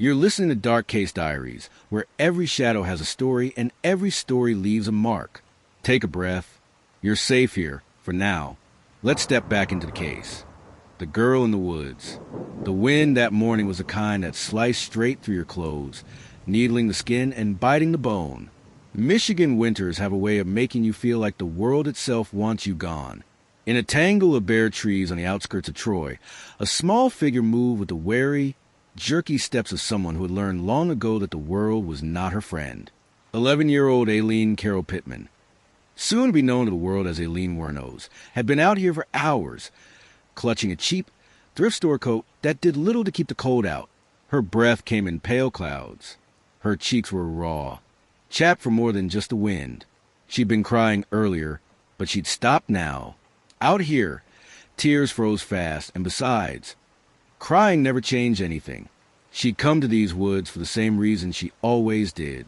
You're listening to Dark Case Diaries, where every shadow has a story and every story leaves a mark. Take a breath. You're safe here, for now. Let's step back into the case. The girl in the woods. The wind that morning was the kind that sliced straight through your clothes, needling the skin and biting the bone. Michigan winters have a way of making you feel like the world itself wants you gone. In a tangle of bare trees on the outskirts of Troy, a small figure moved with the wary, jerky steps of someone who had learned long ago that the world was not her friend. 11-year-old Aileen Carol Pittman, soon to be known to the world as Aileen Wuornos, had been out here for hours, clutching a cheap thrift store coat that did little to keep the cold out. Her breath came in pale clouds. Her cheeks were raw, chapped from more than just the wind. She'd been crying earlier, but she'd stopped now. Out here, tears froze fast, and besides, crying never changed anything. She'd come to these woods for the same reason she always did.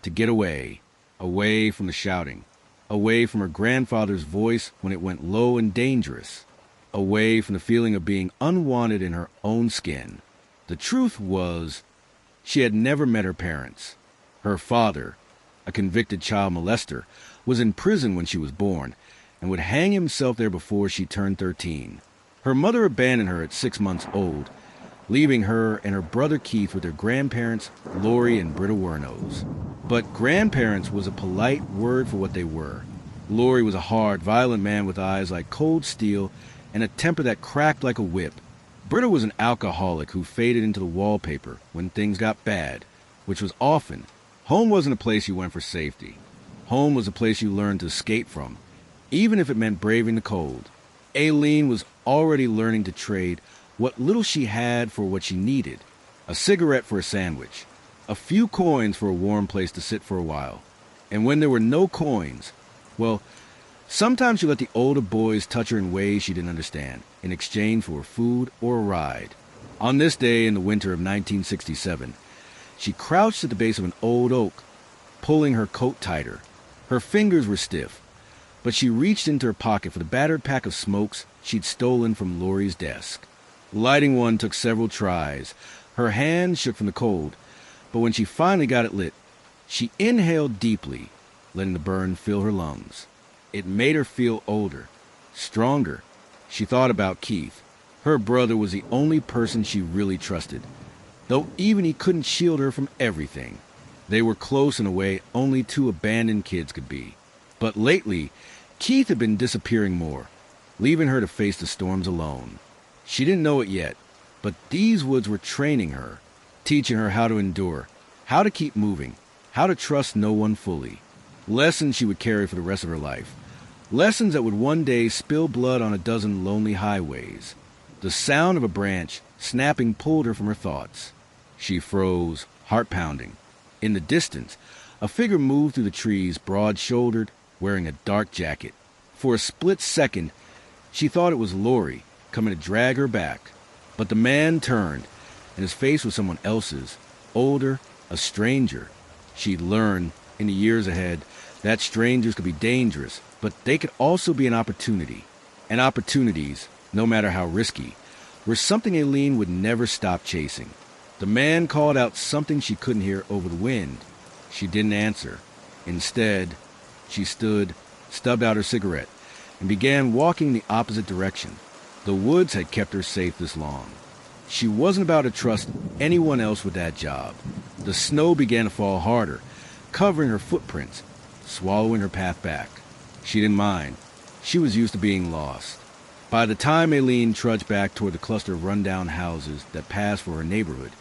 To get away. Away from the shouting. Away from her grandfather's voice when it went low and dangerous. Away from the feeling of being unwanted in her own skin. The truth was, she had never met her parents. Her father, a convicted child molester, was in prison when she was born and would hang himself there before she turned 13. Her mother abandoned her at 6 months old, leaving her and her brother Keith with their grandparents, Lori and Britta Wuornos. But grandparents was a polite word for what they were. Lori was a hard, violent man with eyes like cold steel and a temper that cracked like a whip. Britta was an alcoholic who faded into the wallpaper when things got bad, which was often. Home wasn't a place you went for safety. Home was a place you learned to escape from, even if it meant braving the cold. Aileen was already learning to trade what little she had for what she needed. A cigarette for a sandwich. A few coins for a warm place to sit for a while. And when there were no coins, well, sometimes she let the older boys touch her in ways she didn't understand, in exchange for food or a ride. On this day in the winter of 1967, she crouched at the base of an old oak, pulling her coat tighter. Her fingers were stiff, but she reached into her pocket for the battered pack of smokes she'd stolen from Lori's desk. Lighting one took several tries. Her hand shook from the cold, but when she finally got it lit, she inhaled deeply, letting the burn fill her lungs. It made her feel older, stronger. She thought about Keith. Her brother was the only person she really trusted, though even he couldn't shield her from everything. They were close in a way only two abandoned kids could be. But lately, Keith had been disappearing more, leaving her to face the storms alone. She didn't know it yet, but these woods were training her, teaching her how to endure, how to keep moving, how to trust no one fully. Lessons she would carry for the rest of her life. Lessons that would one day spill blood on a dozen lonely highways. The sound of a branch snapping pulled her from her thoughts. She froze, heart pounding. In the distance, a figure moved through the trees, broad-shouldered, wearing a dark jacket. For a split second, she thought it was Lori, coming to drag her back. But the man turned, and his face was someone else's, older, a stranger. She'd learned, in the years ahead, that strangers could be dangerous, but they could also be an opportunity. And opportunities, no matter how risky, were something Aileen would never stop chasing. The man called out something she couldn't hear over the wind. She didn't answer. Instead, she stood, stubbed out her cigarette, and began walking the opposite direction. The woods had kept her safe this long. She wasn't about to trust anyone else with that job. The snow began to fall harder, covering her footprints, swallowing her path back. She didn't mind. She was used to being lost. By the time Aileen trudged back toward the cluster of rundown houses that passed for her neighborhood,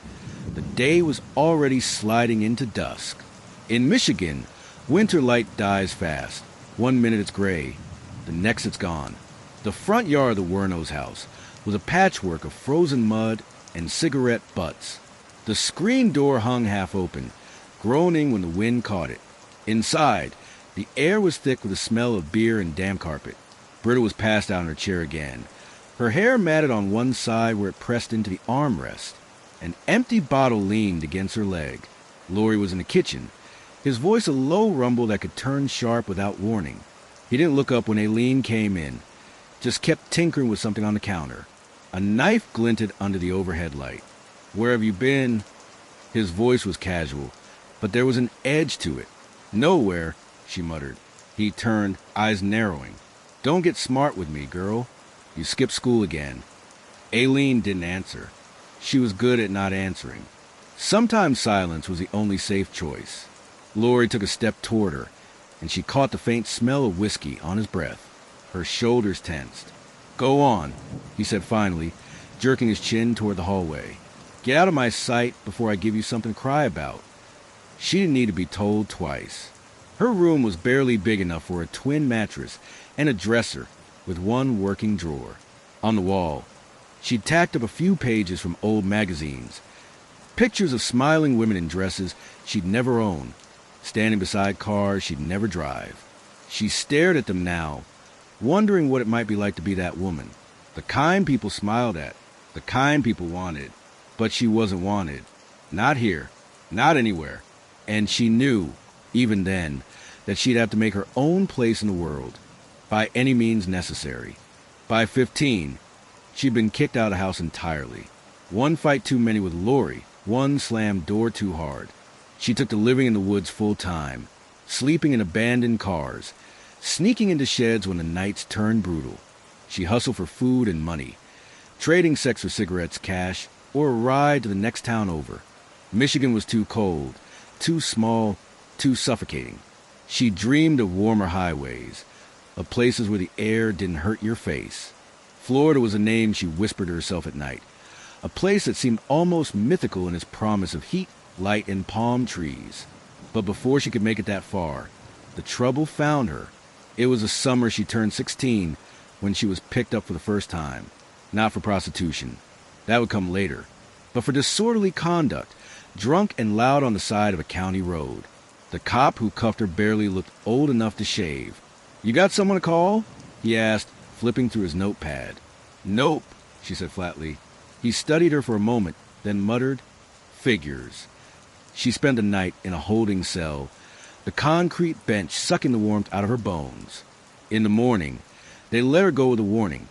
the day was already sliding into dusk. In Michigan, winter light dies fast. 1 minute it's gray, the next it's gone. The front yard of the Wuornos house was a patchwork of frozen mud and cigarette butts. The screen door hung half open, groaning when the wind caught it. Inside, the air was thick with the smell of beer and damp carpet. Britta was passed out in her chair again, her hair matted on one side where it pressed into the armrest. An empty bottle leaned against her leg. Lori was in the kitchen, his voice a low rumble that could turn sharp without warning. He didn't look up when Aileen came in, just kept tinkering with something on the counter. A knife glinted under the overhead light. "Where have you been?" His voice was casual, but there was an edge to it. "Nowhere," she muttered. He turned, eyes narrowing. "Don't get smart with me, girl. You skipped school again." Aileen didn't answer. She was good at not answering. Sometimes silence was the only safe choice. Lori took a step toward her, and she caught the faint smell of whiskey on his breath. Her shoulders tensed. "Go on," he said finally, jerking his chin toward the hallway. "Get out of my sight before I give you something to cry about." She didn't need to be told twice. Her room was barely big enough for a twin mattress and a dresser with one working drawer. On the wall, she'd tacked up a few pages from old magazines, pictures of smiling women in dresses she'd never own, standing beside cars she'd never drive. She stared at them now, wondering what it might be like to be that woman. The kind people smiled at, the kind people wanted. But she wasn't wanted. Not here, not anywhere. And she knew, even then, that she'd have to make her own place in the world, by any means necessary. By 15, she'd been kicked out of the house entirely. One fight too many with Lori, one slammed door too hard. She took to living in the woods full time, sleeping in abandoned cars, sneaking into sheds when the nights turned brutal. She hustled for food and money, trading sex for cigarettes, cash, or a ride to the next town over. Michigan was too cold, too small, too suffocating. She dreamed of warmer highways, of places where the air didn't hurt your face. Florida was a name she whispered to herself at night, a place that seemed almost mythical in its promise of heat, light, and palm trees. But before she could make it that far, the trouble found her. It was the summer she turned 16 when she was picked up for the first time. Not for prostitution. That would come later. But for disorderly conduct, drunk and loud on the side of a county road. The cop who cuffed her barely looked old enough to shave. "You got someone to call?" he asked, flipping through his notepad. "Nope," she said flatly. He studied her for a moment, then muttered, "Figures." She spent the night in a holding cell, the concrete bench sucking the warmth out of her bones. In the morning, they let her go with a warning.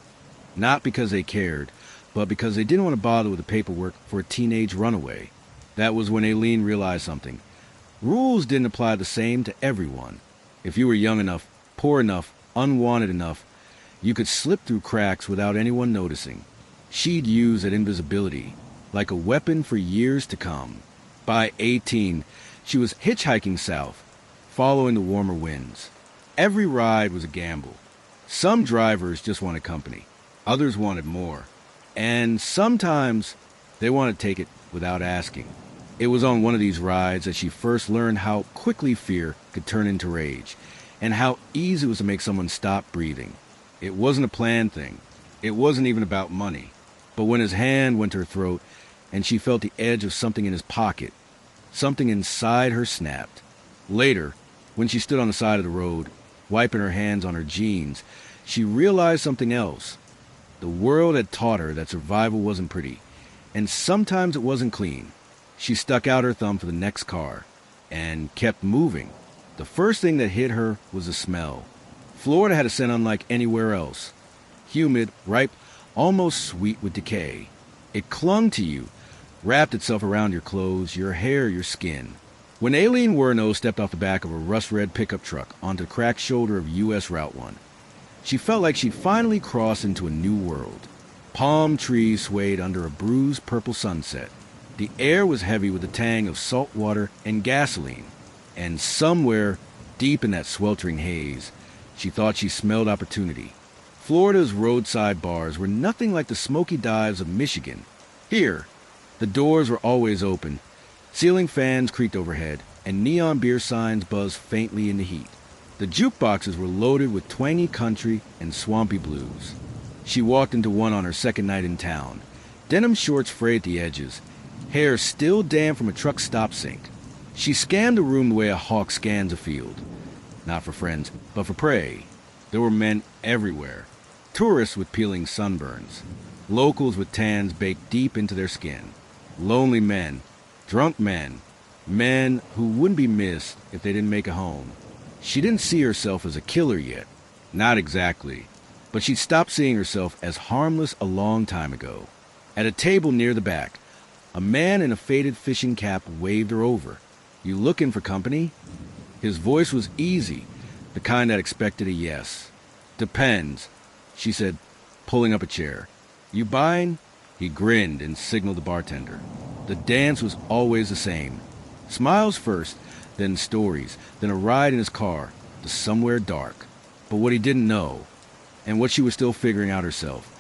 Not because they cared, but because they didn't want to bother with the paperwork for a teenage runaway. That was when Aileen realized something. Rules didn't apply the same to everyone. If you were young enough, poor enough, unwanted enough, you could slip through cracks without anyone noticing. She'd use that invisibility like a weapon for years to come. By 18, she was hitchhiking south, following the warmer winds. Every ride was a gamble. Some drivers just wanted company. Others wanted more. And sometimes they wanted to take it without asking. It was on one of these rides that she first learned how quickly fear could turn into rage, and how easy it was to make someone stop breathing. It wasn't a planned thing. It wasn't even about money. But when his hand went to her throat, and she felt the edge of something in his pocket, something inside her snapped. Later, when she stood on the side of the road, wiping her hands on her jeans, she realized something else. The world had taught her that survival wasn't pretty, and sometimes it wasn't clean. She stuck out her thumb for the next car, and kept moving. The first thing that hit her was the smell. Florida had a scent unlike anywhere else. Humid, ripe, almost sweet with decay. It clung to you, wrapped itself around your clothes, your hair, your skin. When Aileen Wuornos stepped off the back of a rust-red pickup truck onto the cracked shoulder of U.S. Route 1, she felt like she'd finally crossed into a new world. Palm trees swayed under a bruised purple sunset. The air was heavy with the tang of salt water and gasoline. And somewhere, deep in that sweltering haze, she thought she smelled opportunity. Florida's roadside bars were nothing like the smoky dives of Michigan. Here, the doors were always open. Ceiling fans creaked overhead, and neon beer signs buzzed faintly in the heat. The jukeboxes were loaded with twangy country and swampy blues. She walked into one on her second night in town. Denim shorts frayed at the edges, hair still damp from a truck stop sink. She scanned the room the way a hawk scans a field. Not for friends, but for prey. There were men everywhere. Tourists with peeling sunburns. Locals with tans baked deep into their skin. Lonely men. Drunk men. Men who wouldn't be missed if they didn't make a home. She didn't see herself as a killer yet. Not exactly. But she'd stopped seeing herself as harmless a long time ago. At a table near the back, A man in a faded fishing cap waved her over. "You looking for company?" His voice was easy, the kind that expected a yes. "Depends," she said, pulling up a chair. "You buying?" He grinned and signaled the bartender. The dance was always the same. Smiles first, then stories, then a ride in his car to somewhere dark. But what he didn't know, and what she was still figuring out herself,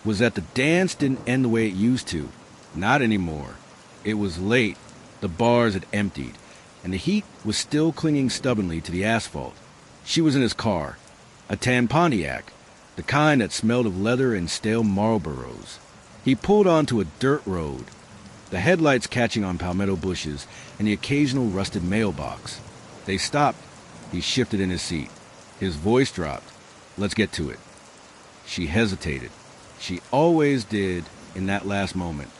was that the dance didn't end the way it used to. Not anymore. It was late, the bars had emptied, and the heat was still clinging stubbornly to the asphalt. She was in his car, a tan Pontiac, the kind that smelled of leather and stale Marlboros. He pulled onto a dirt road, the headlights catching on palmetto bushes and the occasional rusted mailbox. They stopped. He shifted in his seat. His voice dropped. "Let's get to it." She hesitated. She always did in that last moment.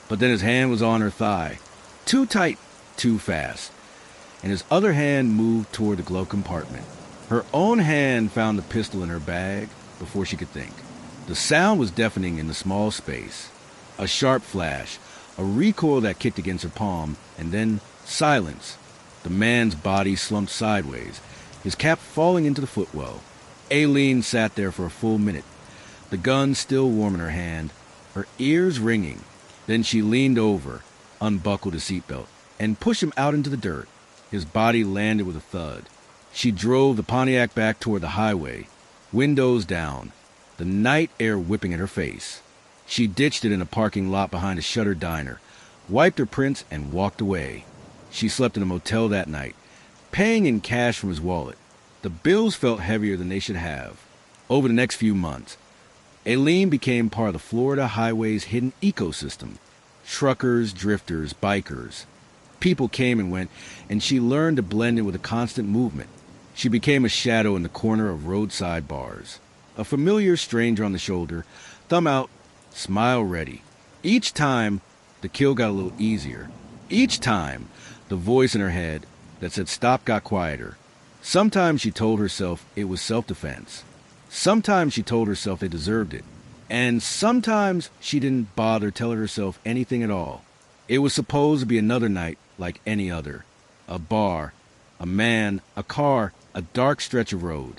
But then his hand was on her thigh. Too tight, too fast. And his other hand moved toward the glove compartment. Her own hand found the pistol in her bag before she could think. The sound was deafening in the small space. A sharp flash, a recoil that kicked against her palm, and then silence. The man's body slumped sideways, his cap falling into the footwell. Aileen sat there for a full minute, the gun still warm in her hand, her ears ringing. Then she leaned over, unbuckled his seatbelt, and pushed him out into the dirt. His body landed with a thud. She drove the Pontiac back toward the highway, windows down, the night air whipping at her face. She ditched it in a parking lot behind a shuttered diner, wiped her prints, and walked away. She slept in a motel that night, paying in cash from his wallet. The bills felt heavier than they should have. Over the next few months, Aileen became part of the Florida highway's hidden ecosystem. Truckers, drifters, bikers. People came and went, and she learned to blend in with the constant movement. She became a shadow in the corner of roadside bars. A familiar stranger on the shoulder, thumb out, smile ready. Each time, the kill got a little easier. Each time, the voice in her head that said stop got quieter. Sometimes she told herself it was self-defense. Sometimes she told herself they deserved it. And sometimes she didn't bother telling herself anything at all. It was supposed to be another night like any other. A bar, a man, a car, a dark stretch of road.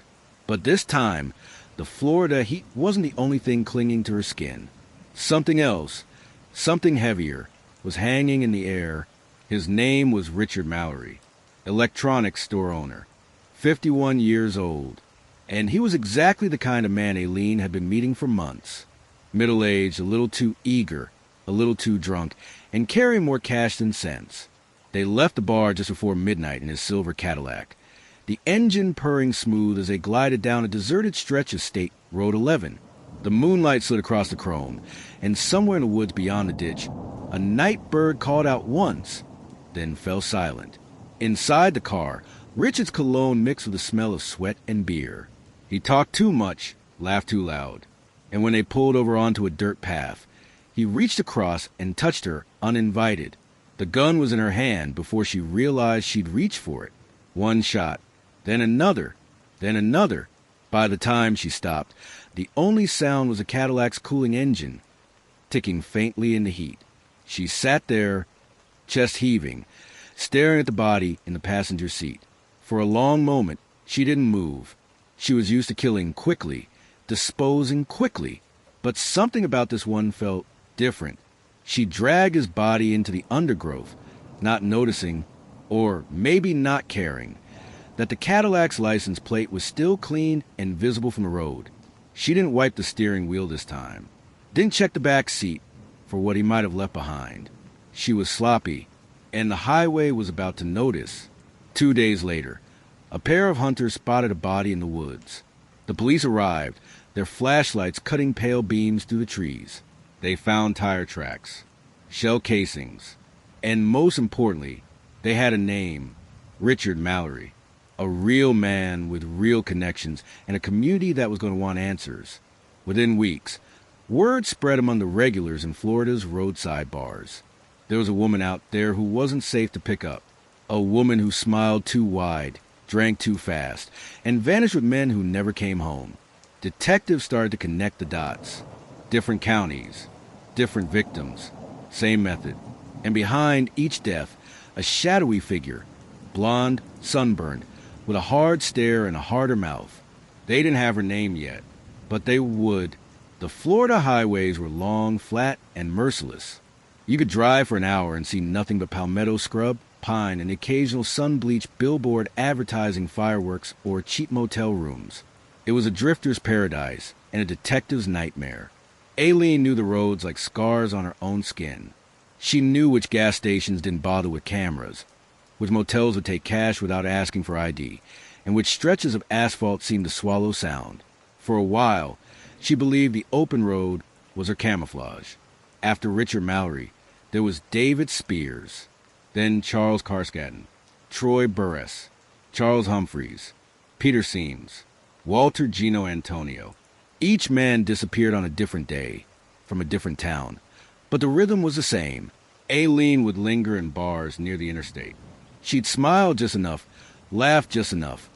But this time, the Florida heat wasn't the only thing clinging to her skin. Something else, something heavier, was hanging in the air. His name was Richard Mallory, electronics store owner, 51 years old. And he was exactly the kind of man Aileen had been meeting for months. Middle-aged, a little too eager, a little too drunk, and carrying more cash than sense. They left the bar just before midnight in his silver Cadillac, the engine purring smooth as they glided down a deserted stretch of State Road 11. The moonlight slid across the chrome, and somewhere in the woods beyond the ditch, a night bird called out once, then fell silent. Inside the car, Richard's cologne mixed with the smell of sweat and beer. He talked too much, laughed too loud, and when they pulled over onto a dirt path, he reached across and touched her uninvited. The gun was in her hand before she realized she'd reached for it. One shot, then another, then another. By the time she stopped, the only sound was a Cadillac's cooling engine, ticking faintly in the heat. She sat there, chest heaving, staring at the body in the passenger seat. For a long moment, she didn't move. She was used to killing quickly, disposing quickly, but something about this one felt different. She dragged his body into the undergrowth, not noticing, or maybe not caring, that the Cadillac's license plate was still clean and visible from the road. She didn't wipe the steering wheel this time, didn't check the back seat for what he might have left behind. She was sloppy, and the highway was about to notice. 2 days later, a pair of hunters spotted a body in the woods. The police arrived, their flashlights cutting pale beams through the trees. They found tire tracks, shell casings, and most importantly, they had a name, Richard Mallory, a real man with real connections and a community that was going to want answers. Within weeks, word spread among the regulars in Florida's roadside bars. There was a woman out there who wasn't safe to pick up, a woman who smiled too wide, drank too fast, and vanished with men who never came home. Detectives started to connect the dots. Different counties, different victims, same method. And behind each death, a shadowy figure, blonde, sunburned, with a hard stare and a harder mouth. They didn't have her name yet, but they would. The Florida highways were long, flat, and merciless. You could drive for an hour and see nothing but palmetto scrub, pine, and occasional sun-bleached billboard advertising fireworks or cheap motel rooms. It was a drifter's paradise and a detective's nightmare. Aileen knew the roads like scars on her own skin. She knew which gas stations didn't bother with cameras, which motels would take cash without asking for ID, and which stretches of asphalt seemed to swallow sound. For a while, she believed the open road was her camouflage. After Richard Mallory, there was David Spears, then Charles Carskaddon, Troy Burress, Charles Humphreys, Peter Seams, Walter Gino Antonio. Each man disappeared on a different day, from a different town, but the rhythm was the same. Aileen would linger in bars near the interstate. She'd smile just enough, laugh just enough,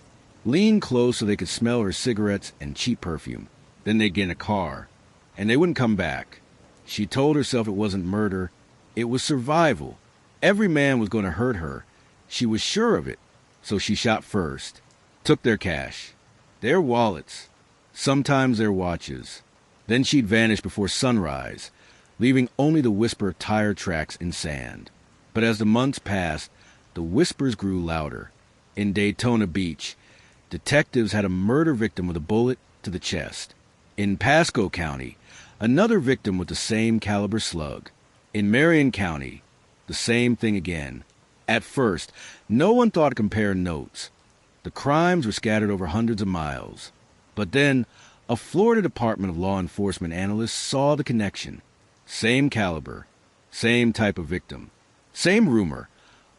lean close so they could smell her cigarettes and cheap perfume. Then they'd get in a car, and they wouldn't come back. She told herself it wasn't murder, it was survival. Every man was going to hurt her. She was sure of it, so she shot first, took their cash, their wallets, sometimes their watches. Then she'd vanish before sunrise, leaving only the whisper of tire tracks in sand. But as the months passed, the whispers grew louder. In Daytona Beach, detectives had a murder victim with a bullet to the chest. In Pasco County, another victim with the same caliber slug. In Marion County, the same thing again. At first, no one thought to compare notes. The crimes were scattered over hundreds of miles. But then, a Florida Department of Law Enforcement analyst saw the connection. Same caliber, same type of victim, same rumor.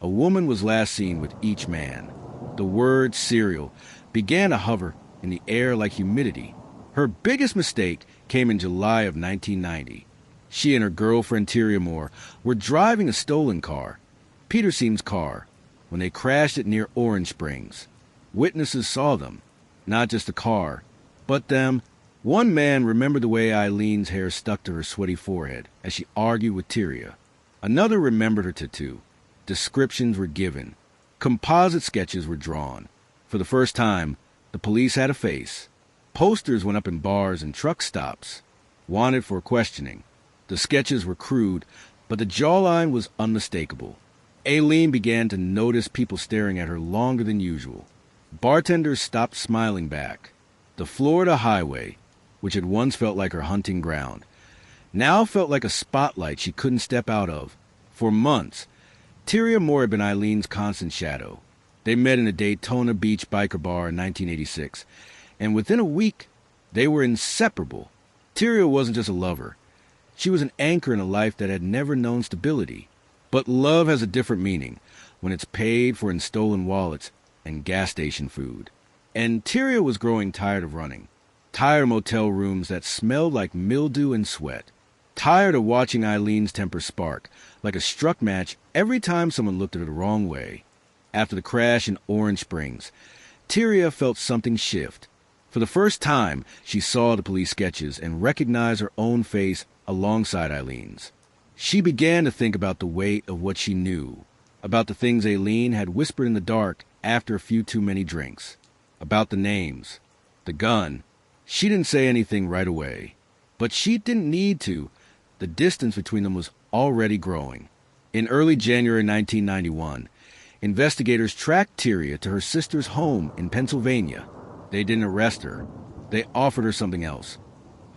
A woman was last seen with each man. The word serial began to hover in the air like humidity. Her biggest mistake came in July of 1990. She and her girlfriend Tyria Moore were driving a stolen car, Peter Seam's car, when they crashed it near Orange Springs. Witnesses saw them, not just the car, but them. One man remembered the way Eileen's hair stuck to her sweaty forehead as she argued with Tyria. Another remembered her tattoo. Descriptions were given. Composite sketches were drawn. For the first time, the police had a face. Posters went up in bars and truck stops, wanted for questioning. The sketches were crude, but the jawline was unmistakable. Aileen began to notice people staring at her longer than usual. Bartenders stopped smiling back. The Florida highway, which had once felt like her hunting ground, now felt like a spotlight she couldn't step out of. For months, Tyria Moore had been Eileen's constant shadow. They met in a Daytona Beach biker bar in 1986, and within a week, they were inseparable. Tyria wasn't just a lover. She was an anchor in a life that had never known stability. But love has a different meaning when it's paid for in stolen wallets and gas station food. And Tyria was growing tired of running. Tired of motel rooms that smelled like mildew and sweat. Tired of watching Eileen's temper spark like a struck match every time someone looked at her the wrong way. After the crash in Orange Springs, Tyria felt something shift. For the first time, she saw the police sketches and recognized her own face alongside Eileen's. She began to think about the weight of what she knew, about the things Aileen had whispered in the dark after a few too many drinks, about the names, the gun. She didn't say anything right away, but she didn't need to. The distance between them was already growing. In early January 1991, investigators tracked Tyria to her sister's home in Pennsylvania. They didn't arrest her. They offered her something else.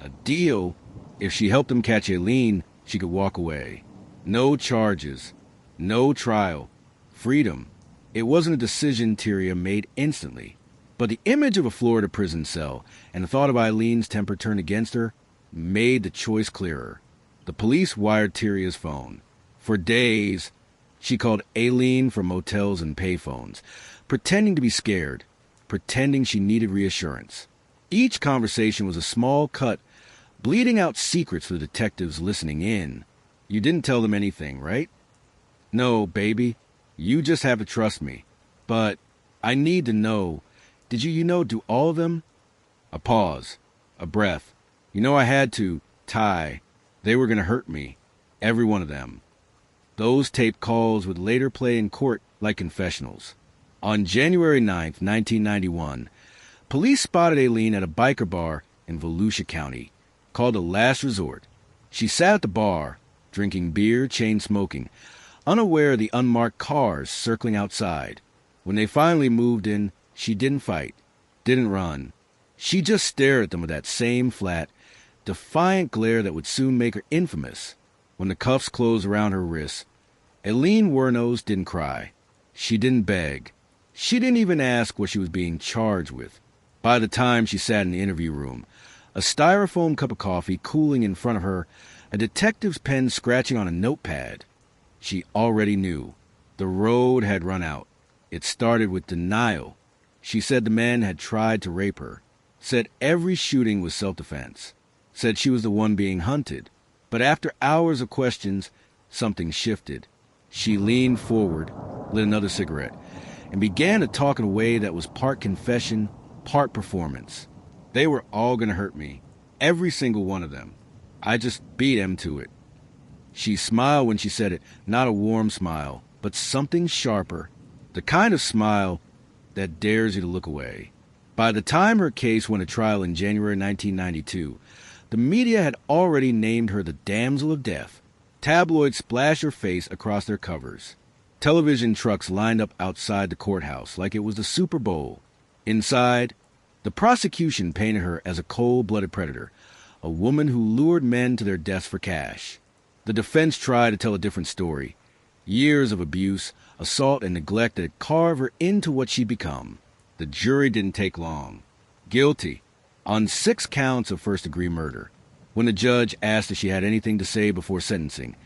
A deal. If she helped them catch Aileen, she could walk away. No charges. No trial. Freedom. It wasn't a decision Tyria made instantly. But the image of a Florida prison cell and the thought of Eileen's temper turned against her made the choice clearer. The police wired Tyria's phone. For days, she called Aileen from motels and payphones, pretending to be scared, pretending she needed reassurance. Each conversation was a small cut, bleeding out secrets for the detectives listening in. You didn't tell them anything, right? No, baby. You just have to trust me. But I need to know. Did you do all of them? A pause. A breath. I had to. Ty. They were going to hurt me. Every one of them. Those taped calls would later play in court like confessionals. On January 9th, 1991, police spotted Aileen at a biker bar in Volusia County, called the Last Resort. She sat at the bar, drinking beer, chain-smoking, unaware of the unmarked cars circling outside. When they finally moved in, she didn't fight, didn't run. She just stared at them with that same flat, defiant glare that would soon make her infamous. When the cuffs closed around her wrists, Aileen Wuornos didn't cry. She didn't beg. She didn't even ask what she was being charged with. By the time she sat in the interview room, a styrofoam cup of coffee cooling in front of her, a detective's pen scratching on a notepad, she already knew. The road had run out. It started with denial. She said the man had tried to rape her, said every shooting was self-defense, said she was the one being hunted. But after hours of questions, something shifted. She leaned forward, lit another cigarette, and began to talk in a way that was part confession, part performance. They were all going to hurt me, every single one of them. I just beat them to it. She smiled when she said it, not a warm smile, but something sharper, the kind of smile that dares you to look away. By the time her case went to trial in January 1992, the media had already named her the Damsel of Death. Tabloids splashed her face across their covers. Television trucks lined up outside the courthouse like it was the Super Bowl. Inside, the prosecution painted her as a cold-blooded predator, a woman who lured men to their deaths for cash. The defense tried to tell a different story. Years of abuse, assault, and neglect that had carved her into what she'd become. The jury didn't take long. Guilty on 6 counts of first-degree murder. When the judge asked if she had anything to say before sentencing,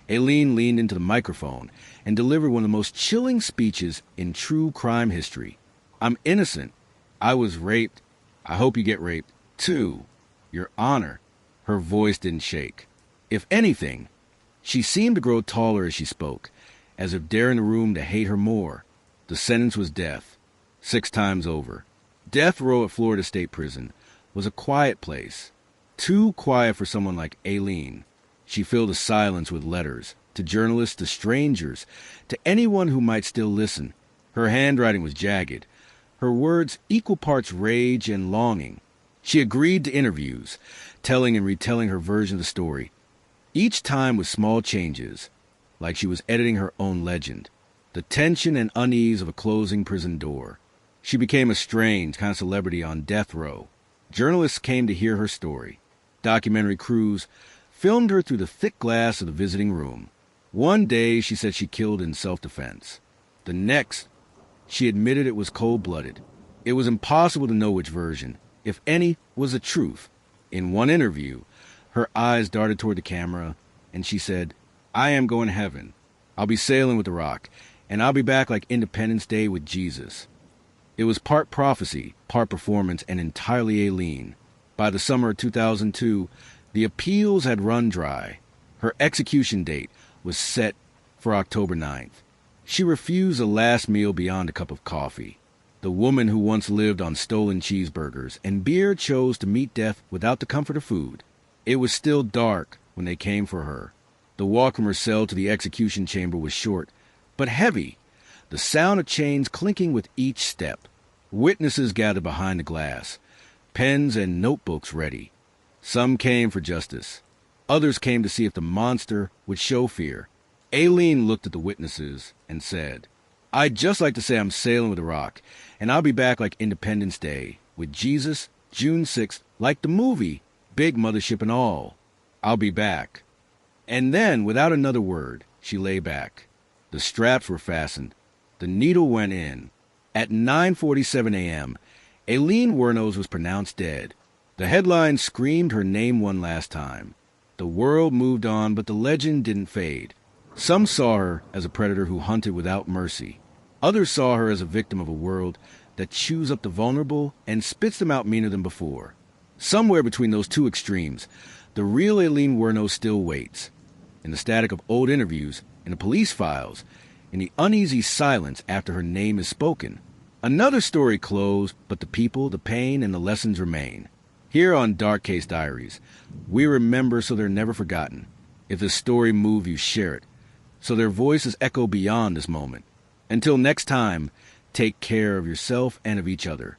Aileen leaned into the microphone and delivered one of the most chilling speeches in true crime history. I'm innocent. I was raped. I hope you get raped, too. Your Honor. Her voice didn't shake. If anything, she seemed to grow taller as she spoke, as if daring the room to hate her more. The sentence was death, 6 times over. Death row at Florida State Prison was a quiet place. Too quiet for someone like Aileen. She filled the silence with letters, to journalists, to strangers, to anyone who might still listen. Her handwriting was jagged, her words equal parts rage and longing. She agreed to interviews, telling and retelling her version of the story, each time with small changes, like she was editing her own legend. The tension and unease of a closing prison door. She became a strange kind of celebrity on death row. Journalists came to hear her story. Documentary crews filmed her through the thick glass of the visiting room. One day, she said she killed in self-defense. The next, she admitted it was cold-blooded. It was impossible to know which version, if any, was the truth. In one interview, her eyes darted toward the camera, and she said, I am going to heaven. I'll be sailing with the Rock, and I'll be back like Independence Day with Jesus. It was part prophecy, part performance, and entirely Aileen. By the summer of 2002, the appeals had run dry. Her execution date was set for October 9th. She refused a last meal beyond a cup of coffee. The woman who once lived on stolen cheeseburgers and beer chose to meet death without the comfort of food. It was still dark when they came for her. The walk from her cell to the execution chamber was short, but heavy, the sound of chains clinking with each step. Witnesses gathered behind the glass, pens and notebooks ready. Some came for justice. Others came to see if the monster would show fear. Aileen looked at the witnesses and said, I'd just like to say I'm sailing with the Rock, and I'll be back like Independence Day, with Jesus, June 6th, like the movie, big mothership and all. I'll be back. And then, without another word, she lay back. The straps were fastened. The needle went in. At 9:47 a.m., Aileen Wuornos was pronounced dead. The headlines screamed her name one last time. The world moved on, but the legend didn't fade. Some saw her as a predator who hunted without mercy. Others saw her as a victim of a world that chews up the vulnerable and spits them out meaner than before. Somewhere between those two extremes, the real Aileen Wuornos still waits. In the static of old interviews, in the police files, in the uneasy silence after her name is spoken. Another story closed, but the people, the pain, and the lessons remain. Here on Dark Case Diaries, we remember so they're never forgotten. If this story moved you, share it. so their voices echo beyond this moment. Until next time, take care of yourself and of each other.